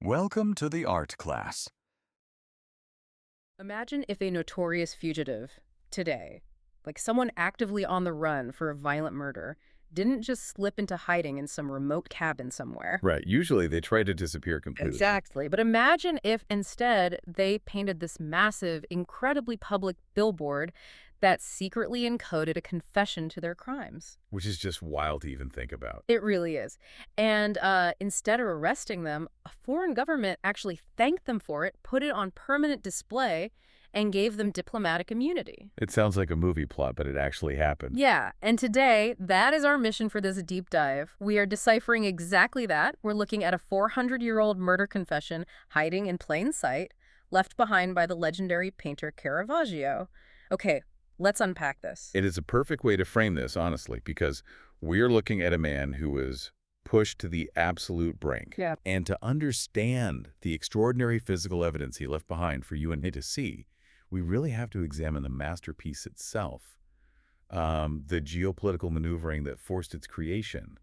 Welcome to the art class. Imagine if a notorious fugitive today, like someone actively on the run for a violent murder, didn't just slip into hiding in some remote cabin somewhere. Right. Usually they try to disappear completely. Exactly. But imagine if instead they painted this massive, incredibly public billboard that secretly encoded a confession to their crimes. Which is just wild to even think about. It really is. And instead of arresting them, a foreign government actually thanked them for it, put it on permanent display, and gave them diplomatic immunity. It sounds like a movie plot, but it actually happened. Yeah, and today, that is our mission for this deep dive. We are deciphering exactly that. We're looking at a 400-year-old murder confession hiding in plain sight, left behind by the legendary painter Caravaggio. Okay, let's unpack this. It is a perfect way to frame this, honestly, because we're looking at a man who was pushed to the absolute brink. Yeah. And to understand the extraordinary physical evidence he left behind for you and me to see, we really have to examine the masterpiece itself, the geopolitical maneuvering that forced its creation,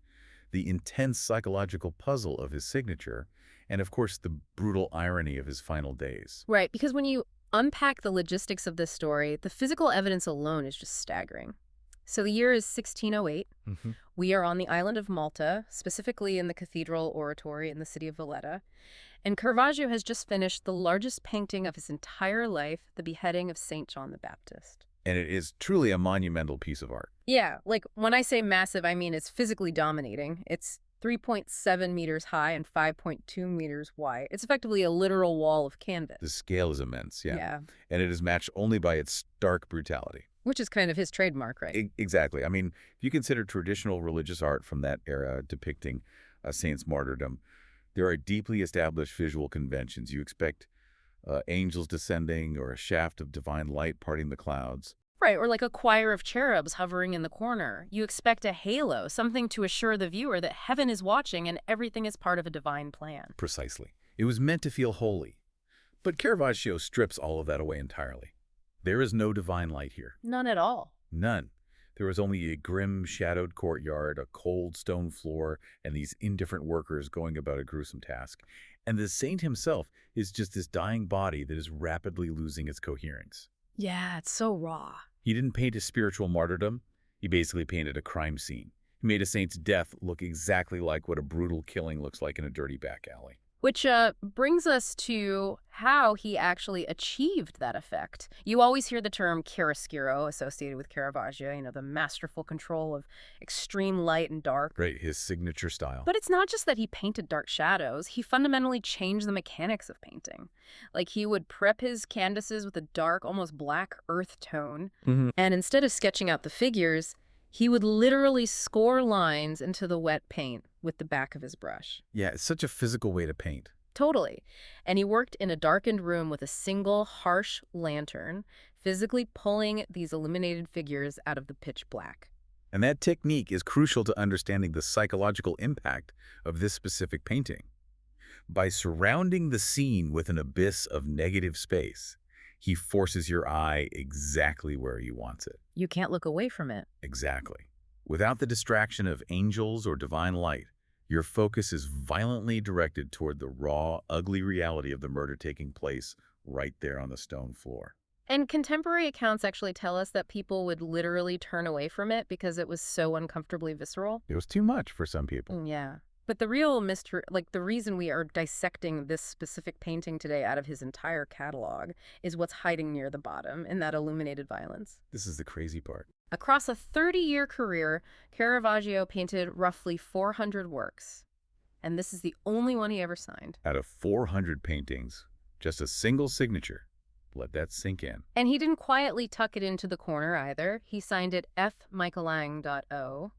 the intense psychological puzzle of his signature, and of course the brutal irony of his final days. Right, because when you unpack the logistics of this story, the physical evidence alone is just staggering. So the year is 1608. We are on the island of Malta, specifically in the cathedral oratory in the city of Valletta. And Caravaggio has just finished the largest painting of his entire life, the beheading of St. John the Baptist. And it is truly a monumental piece of art. Yeah, like when I say massive, I mean it's physically dominating. It's 3.7 meters high and 5.2 meters wide. It's effectively a literal wall of canvas. The scale is immense, yeah. Yeah, And it is matched only by its stark brutality. which is kind of his trademark, right? Exactly. I mean, if you consider traditional religious art from that era depicting a saint's martyrdom, there are deeply established visual conventions. You expect angels descending or a shaft of divine light parting the clouds. Right, or like a choir of cherubs hovering in the corner. You expect a halo, something to assure the viewer that heaven is watching and everything is part of a divine plan. Precisely. It was meant to feel holy. But Caravaggio strips all of that away entirely. There is no divine light here. None at all. None. There was only a grim, shadowed courtyard, a cold stone floor, and these indifferent workers going about a gruesome task. And the saint himself is just this dying body that is rapidly losing its coherence. Yeah, it's so raw. He didn't paint a spiritual martyrdom. He basically painted a crime scene. He made a saint's death look exactly like what a brutal killing looks like in a dirty back alley. Which brings us to how he actually achieved that effect. You always hear the term chiaroscuro associated with Caravaggio, the masterful control of extreme light and dark. Right, his signature style. But it's not just that he painted dark shadows. He fundamentally changed the mechanics of painting. Like he would prep his canvases with a dark, almost black earth tone. And instead of sketching out the figures, he would literally score lines into the wet paint with the back of his brush. Yeah, it's such a physical way to paint. Totally. And he worked in a darkened room with a single harsh lantern, physically pulling these illuminated figures out of the pitch black. And that technique is crucial to understanding the psychological impact of this specific painting. By surrounding the scene with an abyss of negative space, he forces your eye exactly where he wants it. You can't look away from it. Exactly. Without the distraction of angels or divine light, your focus is violently directed toward the raw, ugly reality of the murder taking place right there on the stone floor. And contemporary accounts actually tell us that people would literally turn away from it because it was so uncomfortably visceral. It was too much for some people. Yeah. But the real mystery, like the reason we are dissecting this specific painting today out of his entire catalog, is what's hiding near the bottom in that illuminated violence. This is the crazy part. Across a 30-year career, Caravaggio painted roughly 400 works. And this is the only one he ever signed. Out of 400 paintings, just a single signature. Let that sink in. And he didn't quietly tuck it into the corner either. He signed it F. Michelang.o.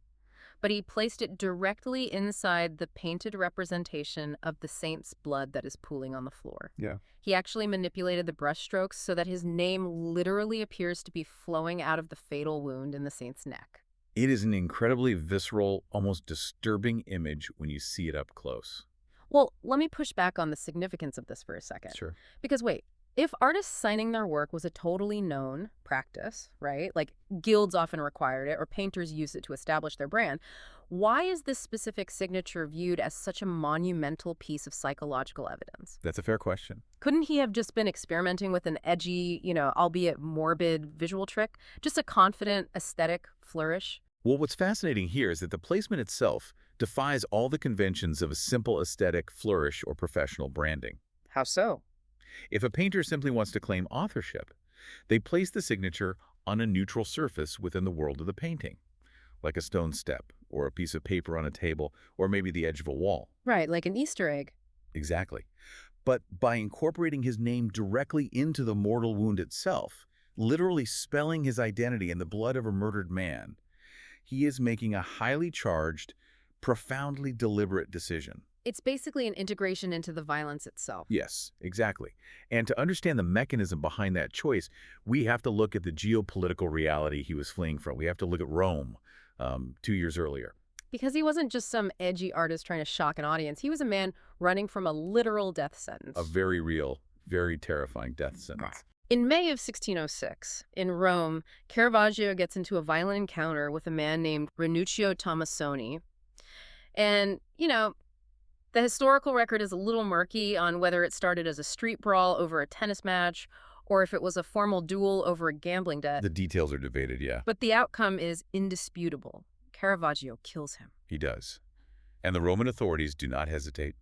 But he placed it directly inside the painted representation of the saint's blood that is pooling on the floor. Yeah. He actually manipulated the brushstrokes so that his name literally appears to be flowing out of the fatal wound in the saint's neck. It is an incredibly visceral, almost disturbing image when you see it up close. Well, let me push back on the significance of this for a second. Sure. Because wait, If artists signing their work was a totally known practice, right? Like guilds often required it or painters used it to establish their brand, why is this specific signature viewed as such a monumental piece of psychological evidence? That's a fair question. Couldn't he have just been experimenting with an edgy, albeit morbid visual trick? Just a confident aesthetic flourish? Well, what's fascinating here is that the placement itself defies all the conventions of a simple aesthetic flourish or professional branding. How so? If a painter simply wants to claim authorship, they place the signature on a neutral surface within the world of the painting, like a stone step, or a piece of paper on a table, or maybe the edge of a wall. Right, like an Easter egg. Exactly. But by incorporating his name directly into the mortal wound itself, literally spelling his identity in the blood of a murdered man, he is making a highly charged, profoundly deliberate decision. It's basically an integration into the violence itself. Yes, exactly. And to understand the mechanism behind that choice, we have to look at the geopolitical reality he was fleeing from. We have to look at Rome 2 years earlier. Because he wasn't just some edgy artist trying to shock an audience. He was a man running from a literal death sentence. A very real, very terrifying death sentence. In May of 1606, in Rome, Caravaggio gets into a violent encounter with a man named Ranuccio Tomassoni. And, the historical record is a little murky on whether it started as a street brawl over a tennis match or if it was a formal duel over a gambling debt. The details are debated, yeah. But the outcome is indisputable. Caravaggio kills him. He does. And the Roman authorities do not hesitate.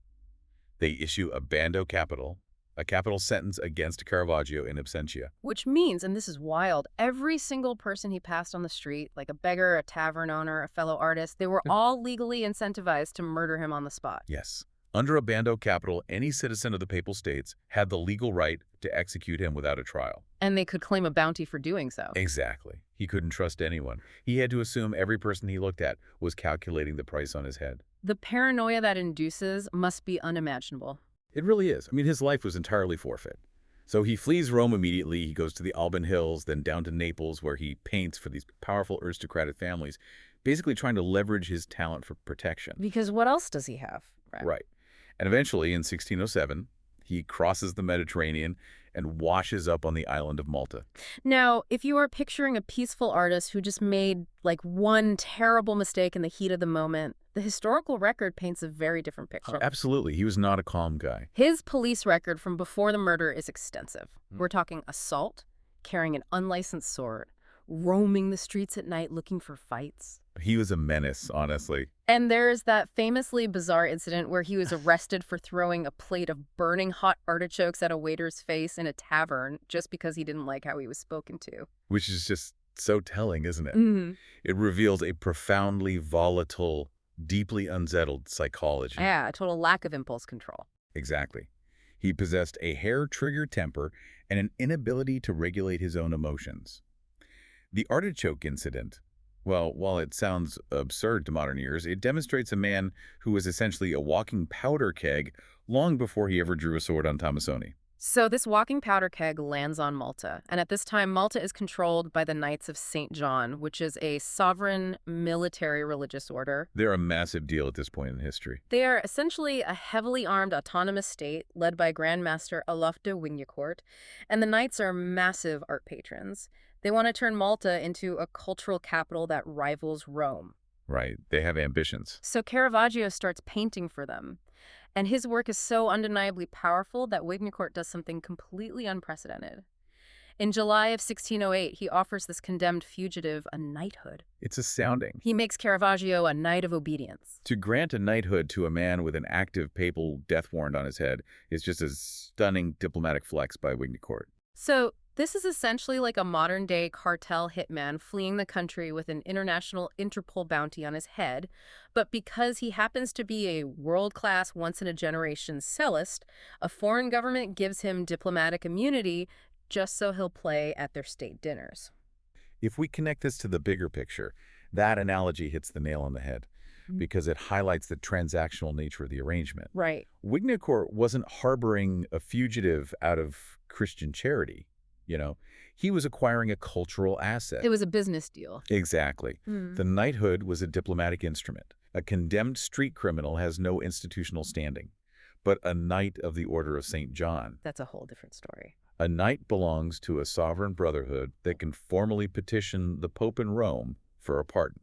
They issue a bando capital, a capital sentence against Caravaggio in absentia. Which means, and this is wild, every single person he passed on the street, like a beggar, a tavern owner, a fellow artist, they were all legally incentivized to murder him on the spot. Yes. Under a bando capital, any citizen of the Papal States had the legal right to execute him without a trial. And they could claim a bounty for doing so. Exactly. He couldn't trust anyone. He had to assume every person he looked at was calculating the price on his head. The paranoia that induces must be unimaginable. It really is. I mean, his life was entirely forfeit. So he flees Rome immediately. He goes to the Alban Hills, then down to Naples, where he paints for these powerful aristocratic families, basically trying to leverage his talent for protection. Because what else does he have? Right. And eventually, in 1607, he crosses the Mediterranean and washes up on the island of Malta. Now, if you are picturing a peaceful artist who just made, one terrible mistake in the heat of the moment, the historical record paints a very different picture. Absolutely. He was not a calm guy. His police record from before the murder is extensive. We're talking assault, carrying an unlicensed sword, roaming the streets at night looking for fights. He was a menace, honestly. And there's that famously bizarre incident where he was arrested for throwing a plate of burning hot artichokes at a waiter's face in a tavern just because he didn't like how he was spoken to. Which is just so telling, isn't it? Mm-hmm. It reveals a profoundly volatile, deeply unsettled psychology. Yeah, a total lack of impulse control. Exactly. He possessed a hair-trigger temper and an inability to regulate his own emotions. The artichoke incident, well, while it sounds absurd to modern ears, it demonstrates a man who was essentially a walking powder keg long before he ever drew a sword on Tomassoni. So this walking powder keg lands on Malta, and at this time Malta is controlled by the Knights of St. John, which is a sovereign military religious order. They're a massive deal at this point in history. They are essentially a heavily armed autonomous state led by Grand Master Olaf de Wignecourt, and the Knights are massive art patrons. They want to turn Malta into a cultural capital that rivals Rome. Right. They have ambitions. So Caravaggio starts painting for them. And his work is so undeniably powerful that Wignecourt does something completely unprecedented. In July of 1608, he offers this condemned fugitive a knighthood. It's astounding. He makes Caravaggio a knight of obedience. To grant a knighthood to a man with an active papal death warrant on his head is just a stunning diplomatic flex by Wignecourt. So this is essentially like a modern-day cartel hitman fleeing the country with an international Interpol bounty on his head. But because he happens to be a world-class, once-in-a-generation cellist, a foreign government gives him diplomatic immunity just so he'll play at their state dinners. If we connect this to the bigger picture, that analogy hits the nail on the head because it highlights the transactional nature of the arrangement. Right. Wignecourt wasn't harboring a fugitive out of Christian charity. He was acquiring a cultural asset. It was a business deal. Exactly. The knighthood was a diplomatic instrument. A condemned street criminal has no institutional standing, but a knight of the Order of St. John. That's a whole different story. A knight belongs to a sovereign brotherhood that can formally petition the Pope in Rome for a pardon.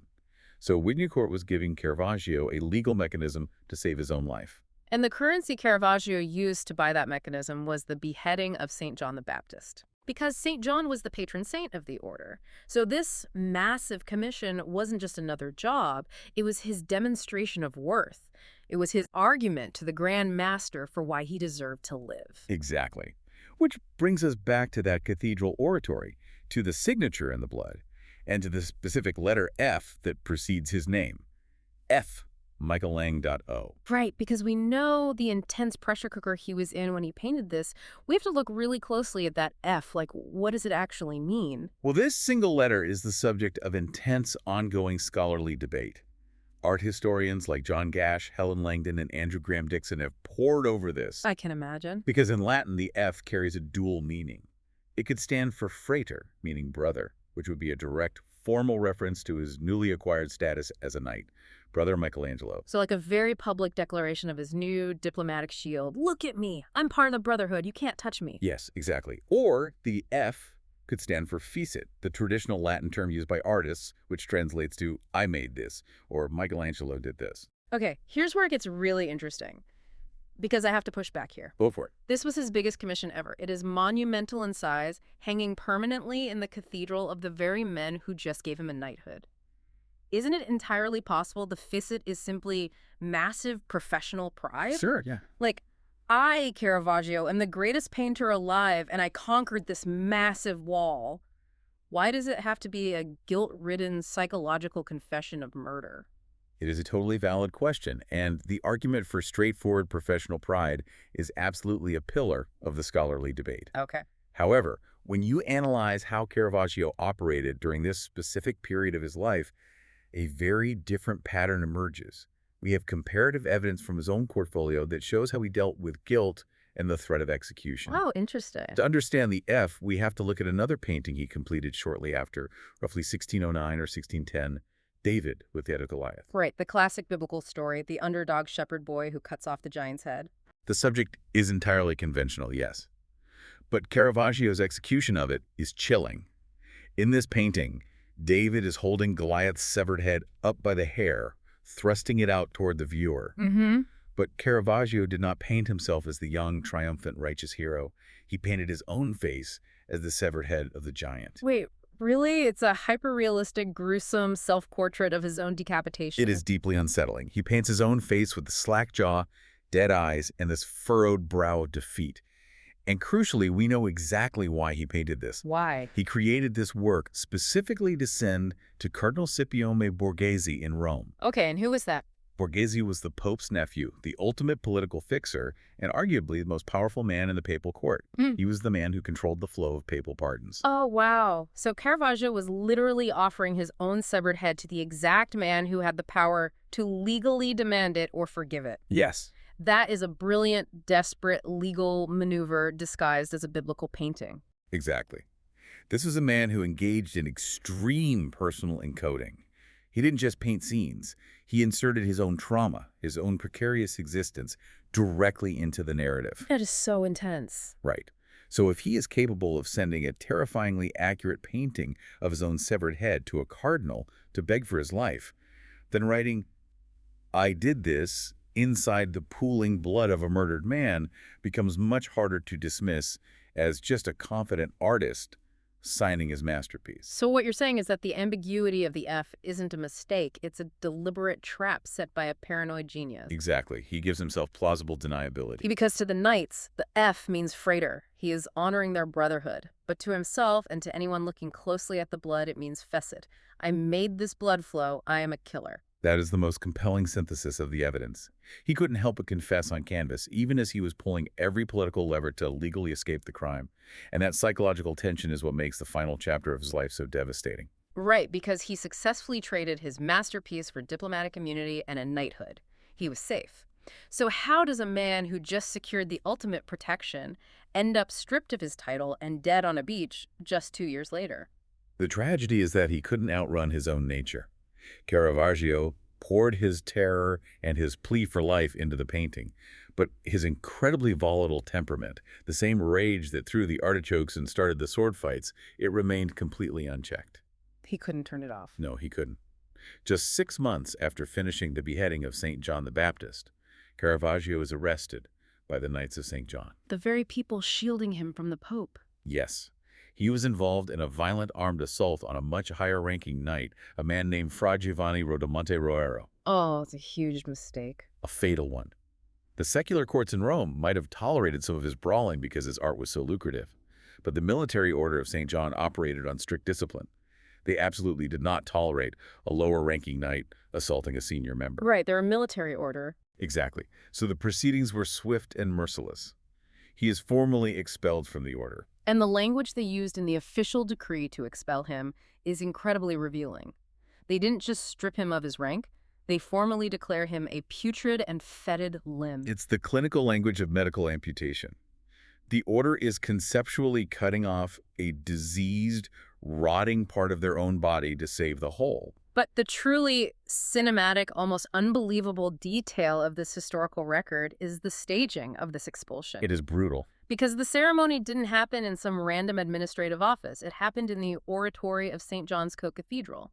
So Wignacourt was giving Caravaggio a legal mechanism to save his own life. And the currency Caravaggio used to buy that mechanism was the beheading of St. John the Baptist, because St. John was the patron saint of the order. So this massive commission wasn't just another job, it was his demonstration of worth. It was his argument to the Grand Master for why he deserved to live. Exactly. Which brings us back to that cathedral oratory, to the signature in the blood, and to the specific letter F that precedes his name. F, Michelang.o. Right, because we know the intense pressure cooker he was in when he painted this. We have to look really closely at that F. Like, what does it actually mean? Well, this single letter is the subject of intense, ongoing scholarly debate. Art historians like John Gash, Helen Langdon, and Andrew Graham Dixon have pored over this. I can imagine. Because in Latin, the F carries a dual meaning. It could stand for frater, meaning brother, which would be a direct, formal reference to his newly acquired status as a knight, Brother Michelangelo. So like a very public declaration of his new diplomatic shield. Look at me. I'm part of the Brotherhood. You can't touch me. Yes, exactly. Or the F could stand for fecit, the traditional Latin term used by artists, which translates to I made this, or Michelangelo did this. Okay, here's where it gets really interesting, because I have to push back here. Go for it. This was his biggest commission ever. It is monumental in size, hanging permanently in the cathedral of the very men who just gave him a knighthood. Isn't it entirely possible the fecit is simply massive professional pride? Sure, yeah. Like, I, Caravaggio, am the greatest painter alive, and I conquered this massive wall. Why does it have to be a guilt-ridden psychological confession of murder? It is a totally valid question, and the argument for straightforward professional pride is absolutely a pillar of the scholarly debate. Okay. However, when you analyze how Caravaggio operated during this specific period of his life, a very different pattern emerges. We have comparative evidence from his own portfolio that shows how he dealt with guilt and the threat of execution. Oh, interesting. To understand the F, we have to look at another painting he completed shortly after, roughly 1609 or 1610, David with the Head of Goliath. Right, the classic biblical story, the underdog shepherd boy who cuts off the giant's head. The subject is entirely conventional, yes. But Caravaggio's execution of it is chilling. In this painting, David is holding Goliath's severed head up by the hair, thrusting it out toward the viewer. Mm-hmm. But Caravaggio did not paint himself as the young, triumphant, righteous hero. He painted his own face as the severed head of the giant. Wait, really? It's a hyper-realistic, gruesome self-portrait of his own decapitation. It is deeply unsettling. He paints his own face with the slack jaw, dead eyes, and this furrowed brow of defeat. And crucially, we know exactly why he painted this. Why? He created this work specifically to send to Cardinal Scipione Borghese in Rome. Okay, and who was that? Borghese was the Pope's nephew, the ultimate political fixer, and arguably the most powerful man in the papal court. He was the man who controlled the flow of papal pardons. Oh, wow. So Caravaggio was literally offering his own severed head to the exact man who had the power to legally demand it or forgive it. Yes. That is a brilliant, desperate legal maneuver disguised as a biblical painting. Exactly. This was a man who engaged in extreme personal encoding. He didn't just paint scenes. He inserted his own trauma, his own precarious existence, directly into the narrative. That is so intense. Right. So if he is capable of sending a terrifyingly accurate painting of his own severed head to a cardinal to beg for his life, then writing, "I did this," inside the pooling blood of a murdered man becomes much harder to dismiss as just a confident artist signing his masterpiece. So what you're saying is that the ambiguity of the F isn't a mistake. It's a deliberate trap set by a paranoid genius. Exactly. He gives himself plausible deniability. Because to the knights, the F means frater. He is honoring their brotherhood. But to himself and to anyone looking closely at the blood, it means fecit. I made this blood flow. I am a killer. That is the most compelling synthesis of the evidence. He couldn't help but confess on canvas, even as he was pulling every political lever to legally escape the crime. And that psychological tension is what makes the final chapter of his life so devastating. Right, because he successfully traded his masterpiece for diplomatic immunity and a knighthood. He was safe. So how does a man who just secured the ultimate protection end up stripped of his title and dead on a beach just 2 years later? The tragedy is that he couldn't outrun his own nature. Caravaggio poured his terror and his plea for life into the painting. But his incredibly volatile temperament, the same rage that threw the artichokes and started the sword fights, it remained completely unchecked. He couldn't turn it off. No, he couldn't. Just 6 months after finishing the beheading of St. John the Baptist, Caravaggio was arrested by the Knights of St. John. The very people shielding him from the Pope. Yes, he was involved in a violent armed assault on a much higher-ranking knight, a man named Fra Giovanni Rodomonte Roero. Oh, it's a huge mistake. A fatal one. The secular courts in Rome might have tolerated some of his brawling because his art was so lucrative, but the military order of St. John operated on strict discipline. They absolutely did not tolerate a lower-ranking knight assaulting a senior member. Right, they're a military order. Exactly. So the proceedings were swift and merciless. He is formally expelled from the order. And the language they used in the official decree to expel him is incredibly revealing. They didn't just strip him of his rank, they formally declare him a putrid and fetid limb. It's the clinical language of medical amputation. The order is conceptually cutting off a diseased, rotting part of their own body to save the whole. But the truly cinematic, almost unbelievable detail of this historical record is the staging of this expulsion. It is brutal. Because the ceremony didn't happen in some random administrative office. It happened in the oratory of St. John's Co-Cathedral.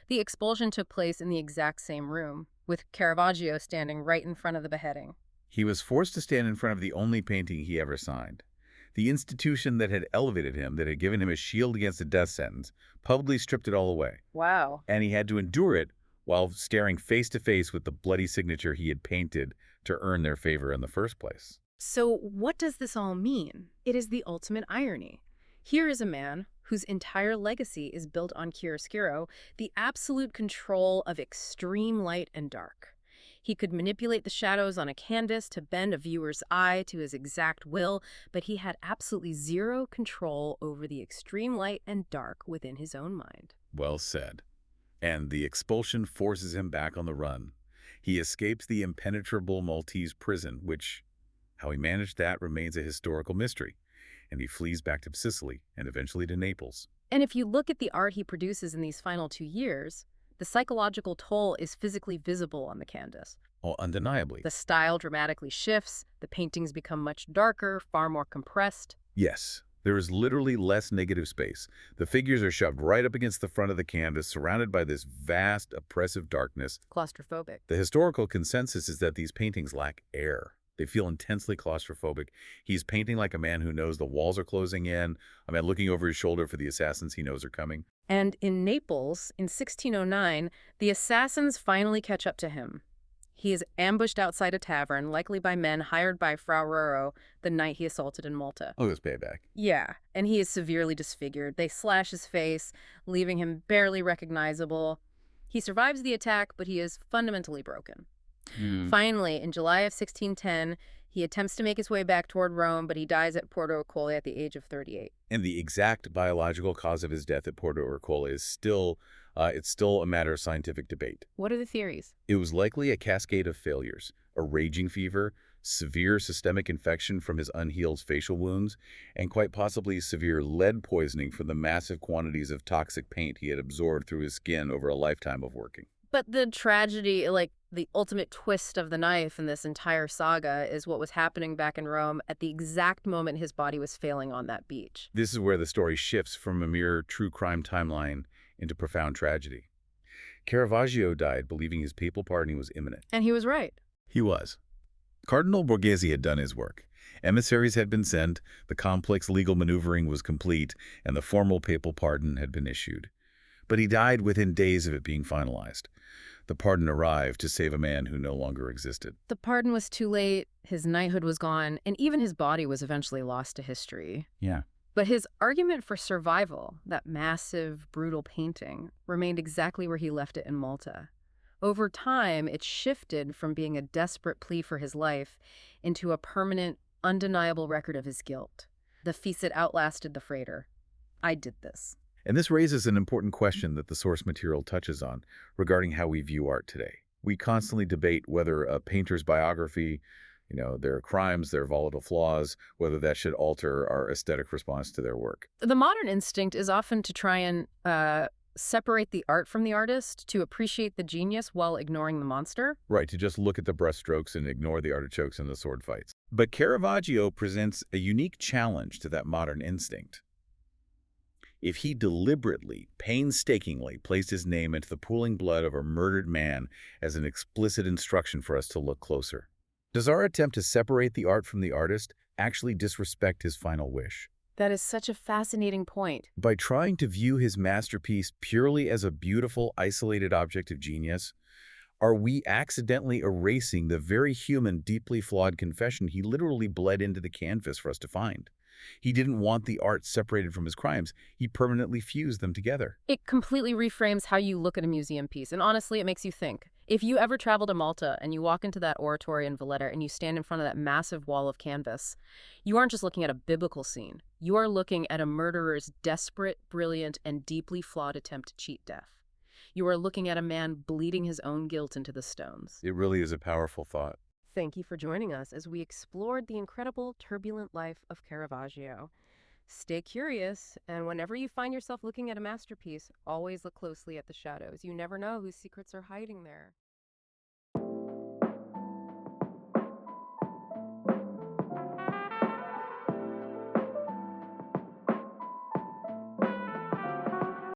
The expulsion took place in the exact same room, with Caravaggio standing right in front of the beheading. He was forced to stand in front of the only painting he ever signed. The institution that had elevated him, that had given him a shield against a death sentence, publicly stripped it all away. Wow. And he had to endure it while staring face to face with the bloody signature he had painted to earn their favor in the first place. So what does this all mean? It is the ultimate irony. Here is a man whose entire legacy is built on chiaroscuro, the absolute control of extreme light and dark. He could manipulate the shadows on a canvas to bend a viewer's eye to his exact will, but he had absolutely zero control over the extreme light and dark within his own mind. Well said. And the expulsion forces him back on the run. He escapes the impenetrable Maltese prison, which, how he managed that remains a historical mystery. And he flees back to Sicily and eventually to Naples. And if you look at the art he produces in these final 2 years, the psychological toll is physically visible on the canvas. Oh, undeniably. The style dramatically shifts, the paintings become much darker, far more compressed. Yes, there is literally less negative space. The figures are shoved right up against the front of the canvas, surrounded by this vast, oppressive darkness. Claustrophobic. The historical consensus is that these paintings lack air. They feel intensely claustrophobic. He's painting like a man who knows the walls are closing in, a man looking over his shoulder for the assassins he knows are coming. And in Naples, in 1609, the assassins finally catch up to him. He is ambushed outside a tavern, likely by men hired by Fra Roero the night he assaulted in Malta. Oh, this payback. Yeah, and he is severely disfigured. They slash his face, leaving him barely recognizable. He survives the attack, but he is fundamentally broken. Finally, in July of 1610, he attempts to make his way back toward Rome, but he dies at Porto Ercole at the age of 38. And the exact biological cause of his death at Porto Ercole is still a matter of scientific debate. What are the theories? It was likely a cascade of failures, a raging fever, severe systemic infection from his unhealed facial wounds, and quite possibly severe lead poisoning from the massive quantities of toxic paint he had absorbed through his skin over a lifetime of working. But the tragedy, like the ultimate twist of the knife in this entire saga, is what was happening back in Rome at the exact moment his body was failing on that beach. This is where the story shifts from a mere true crime timeline into profound tragedy. Caravaggio died believing his papal pardon was imminent. And he was right. He was. Cardinal Borghese had done his work. Emissaries had been sent, the complex legal maneuvering was complete, and the formal papal pardon had been issued. But he died within days of it being finalized. The pardon arrived to save a man who no longer existed. The pardon was too late, his knighthood was gone, and even his body was eventually lost to history. Yeah. But his argument for survival, that massive, brutal painting, remained exactly where he left it in Malta. Over time, it shifted from being a desperate plea for his life into a permanent, undeniable record of his guilt. The fecit outlasted the frater. I did this. And this raises an important question that the source material touches on regarding how we view art today. We constantly debate whether a painter's biography, their crimes, their volatile flaws, whether that should alter our aesthetic response to their work. The modern instinct is often to try and separate the art from the artist, to appreciate the genius while ignoring the monster? Right, to just look at the brushstrokes and ignore the artichokes and the sword fights. But Caravaggio presents a unique challenge to that modern instinct. If he deliberately, painstakingly placed his name into the pooling blood of a murdered man as an explicit instruction for us to look closer, does our attempt to separate the art from the artist actually disrespect his final wish? That is such a fascinating point. By trying to view his masterpiece purely as a beautiful, isolated object of genius, are we accidentally erasing the very human, deeply flawed confession he literally bled into the canvas for us to find? He didn't want the art separated from his crimes. He permanently fused them together. It completely reframes how you look at a museum piece, and honestly, it makes you think. If you ever travel to Malta and you walk into that oratory in Valletta and you stand in front of that massive wall of canvas, you aren't just looking at a biblical scene. You are looking at a murderer's desperate, brilliant, and deeply flawed attempt to cheat death. You are looking at a man bleeding his own guilt into the stones. It really is a powerful thought. Thank you for joining us as we explored the incredible, turbulent life of Caravaggio. Stay curious, and whenever you find yourself looking at a masterpiece, always look closely at the shadows. You never know whose secrets are hiding there.